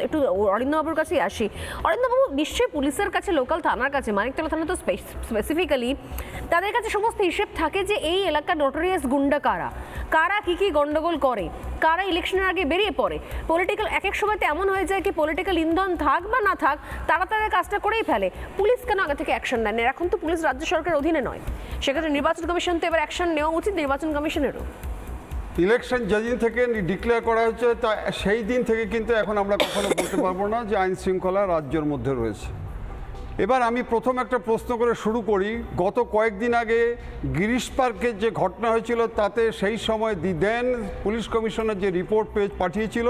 একটু অরিন্দমবাবুর কাছে আসি। অরিন্দমবাবু, নিশ্চয়ই পুলিশের কাছে, লোকাল থানার কাছে, মানিকতলা থানা তো স্পেসিফিক্যালি তাদের কাছে সমস্ত হিসেব থাকে যে এই এলাকার নোটোরিয়াস গুন্ডা কারা, কারা কি কি গন্ডগোল করে, কারা ইলেকশনের আগে বেরিয়ে পড়ে। পলিটিক্যাল এক এক সময় তো এমন হয়ে যায় কি পলিটিক্যাল ইন্ধন থাক বা না থাক তারা তাদের কাজটা করেই ফেলে। পুলিশ কেন আগে থেকে অ্যাকশন নেয় না? এখন তো পুলিশ রাজ্য সরকারের অধীনে নয়, সেক্ষেত্রে নির্বাচন কমিশন তো এবার অ্যাকশন নেওয়া উচিত নির্বাচন কমিশনেরও। ইলেকশন যেদিন থেকে ডিক্লেয়ার করা হচ্ছে তা সেই দিন থেকে কিন্তু এখন আমরা কখনো বলতে পারবো না যে আইন শৃঙ্খলা রাজ্যের মধ্যে রয়েছে। এবার আমি প্রথম একটা প্রশ্ন করে শুরু করি। গত কয়েকদিন আগে গিরিশ পার্কের যে ঘটনা হয়েছিল তাতে সেই সময় দেন পুলিশ কমিশনার যে রিপোর্ট পাঠিয়েছিল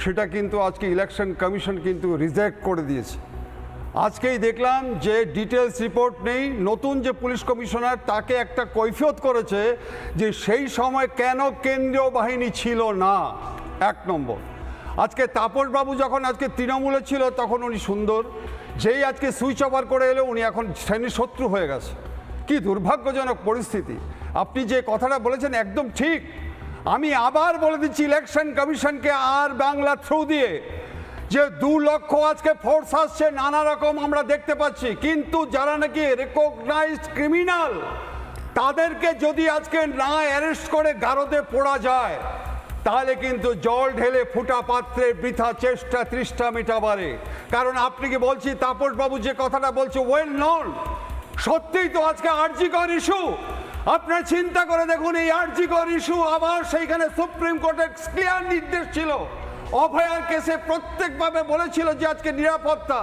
সেটা কিন্তু আজকে ইলেকশন কমিশন কিন্তু রিজেক্ট করে দিয়েছে। আজকেই দেখলাম যে ডিটেলস রিপোর্ট নেই। নতুন যে পুলিশ কমিশনার তাকে একটা কৈফিয়ত করেছে যে সেই সময় কেন কেন্দ্রীয় বাহিনী ছিল না। এক নম্বর, আজকে তাপসবাবু যখন আজকে তৃণমূলে ছিল তখন উনি সুন্দর, যেই আজকে সুইচ ওভার করে এলো উনি এখন শ্রেণীর শত্রু হয়ে গেছে। কি দুর্ভাগ্যজনক পরিস্থিতি। আপনি যে কথাটা বলেছেন একদম ঠিক। আমি আবার বলে দিচ্ছি ইলেকশন কমিশনকে আর বাংলা থ্রু দিয়ে যে 2 লক্ষ আজকে ফোর্স আসছে, নানা রকম আমরা দেখতে পাচ্ছি, কিন্তু যারা নাকি রেকগনাইজড ক্রিমিনাল তাদেরকে যদি আজকে না অ্যারেস্ট করে গারদে পোড়া যায় তাহলে কিন্তু জল ঢেলে ফুটা পাত্রে বৃথা চেষ্টা 30টা মেটাবারে। কারণ আপনি কি বলছি তাপসবাবু যে কথাটা বলছে ওয়েল নোন, সত্যিই তো আজকে আরজিকর ইস্যু। আপনারা চিন্তা করে দেখুন, এই আরজিকর ইস্যু আবার সেইখানে সুপ্রিম কোর্টের ক্লিয়ার নির্দেশ ছিল। অভয়ার কেসে প্রত্যেকভাবে বলেছিল যে আজকে নিরাপত্তা,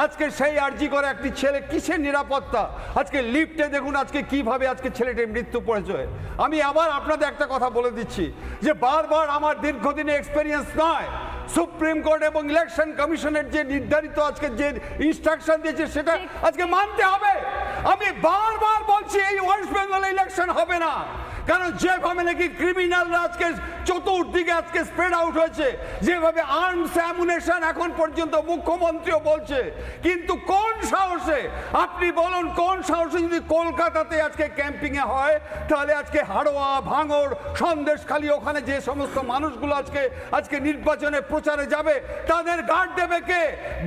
আজকে সেই আরজি করে একটি ছেলে কিসের নিরাপত্তা? আজকে লিফটে দেখুন আজকে কিভাবে আজকে ছেলেটির মৃত্যু পড়েছে। আমি আবার আপনাদের একটা কথা বলে দিচ্ছি যে বারবার আমার দীর্ঘদিনের এক্সপেরিয়েন্স নয়, সুপ্রিম কোর্ট এবং ইলেকশন কমিশনের যে নির্ধারিত আজকে যে ইনস্ট্রাকশন দিয়েছে সেটা আজকে মানতে হবে। আমি বারবার বলছি এই ওয়েস্ট বেঙ্গলে ইলেকশন হবে না, কারণ যেভাবে নাকি ক্রিমিনালরা আজকে চতুর্দিকে আজকে স্প্রেড আউট হয়েছে, যেভাবে আর্মস অ্যামুনেশন এখন পর্যন্ত মুখ্যমন্ত্রীও বলছে, কিন্তু কোন সাহসে আপনি বলুন, কোন সাহসে যদি কলকাতাতে আজকে ক্যাম্পিংয়ে হয় তাহলে আজকে হাড়োয়া, ভাঙড়, সন্দেশখালী ওখানে যে সমস্ত মানুষগুলো আজকে নির্বাচনে প্রচারে যাবে তাদের গার্ড দেবে কে?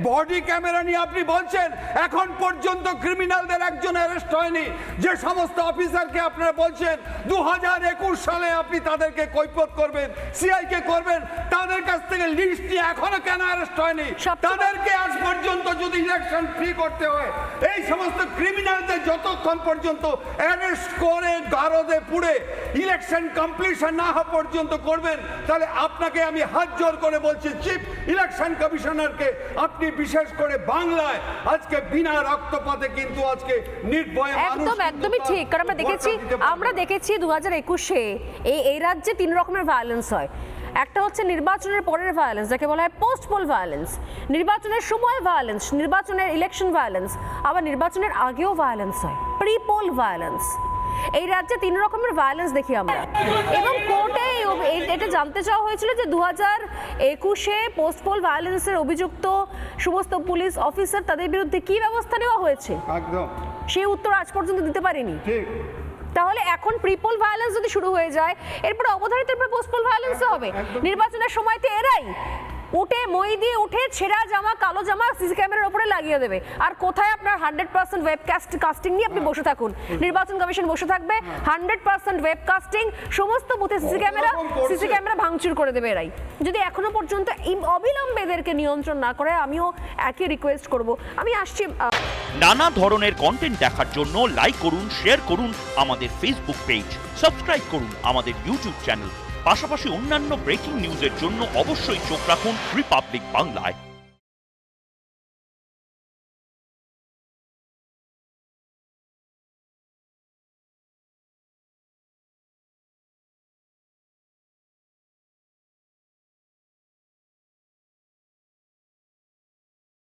বডি ক্যামেরা নিয়ে আপনি বলছেন এখন পর্যন্ত ক্রিমিনালদের একজন অ্যারেস্ট হয়নি। যে সমস্ত অফিসারকে আপনারা বলছেন 2021 সালে আপনি তাদেরকে কৈফিয়ত করবেন, সিআইকে করবেন, তাদের কাছ থেকে লিস্ট নিয়ে এখনো কেন অ্যারেস্ট হয়নি? তাদেরকে আজ পর্যন্ত যদি ইলেকশন ফ্রি করতে হয়, এই সমস্ত ক্রিমিনালদের যতক্ষণ পর্যন্ত অ্যারেস্ট করে গারদে পুড়ে ইলেকশন কমপ্লিশন না হওয়া পর্যন্ত করবেন, তাহলে আপনাকে আমি হাত জোর করে বলছি চিফ ইলেকশন কমিশনারকে, আপনি বিশেষ করে বাংলায় আজকে বিনা রক্তপাতে কিন্তু আজকে নির্ভয়ে একদমই ঠিক। কারণ আমরা দেখেছি 2021-এ এই রাজ্যে 3 রকমের ভায়োলেন্স হয়। একটা হচ্ছে নির্বাচনের পরের ভায়োলেন্স, যাকে বলা হয় পোস্ট পোল ভায়োলেন্স, নির্বাচনের সময় ভায়োলেন্স, নির্বাচনের ইলেকশন ভায়োলেন্স, আবার নির্বাচনের আগেও ভায়োলেন্স হয়, প্রি পোল ভায়োলেন্স। এই রাজ্যে 3 রকমের ভায়োলেন্স দেখি আমরা। এবং কোর্টে এটা জানতে চাওয়া হয়েছিল যে 2021-এ পোস্ট পোল ভায়োলেন্সের অভিযুক্ত সমস্ত পুলিশ অফিসার তাদের বিরুদ্ধে কি ব্যবস্থা নেওয়া হয়েছে, সেই উত্তর আজ পর্যন্ত দিতে পারেনি। তাহলে এখন প্রিপোল ভায়োলেন্স যদি শুরু হয়ে যায়, এরপর অবধারিত পোস্টপোল ভায়োলেন্স হবে। নির্বাচনের সময় তো এরাই উঠে মই দিয়ে উঠে ছেঁড়া জামা, কালো জামা সিসি ক্যামেরার উপরে লাগিয়ে দেবে। আর কোথায় আপনার 100% কাস্টিং নিয়ে আপনি বসে থাকুন, নির্বাচন কমিশন বসে থাকবে 100% কাস্টিং, সমস্ত বুথে সিসি ক্যামেরা ভাঙচুর করে দেবে এরাই। যদি এখনো পর্যন্ত অবিলম্বে এদেরকে নিয়ন্ত্রণ না করে, আমিও একই রিকোয়েস্ট করব। আমি আসছি। নানা ধরনের কন্টেন্ট দেখার জন্য লাইক করুন, শেয়ার করুন আমাদের ফেসবুক পেজ, সাবস্ক্রাইব করুন আমাদের ইউটিউব চ্যানেল। পাশাপাশি অন্যান্য ব্রেকিং নিউজের জন্য অবশ্যই চোখ রাখুন রিপাবলিক বাংলায়।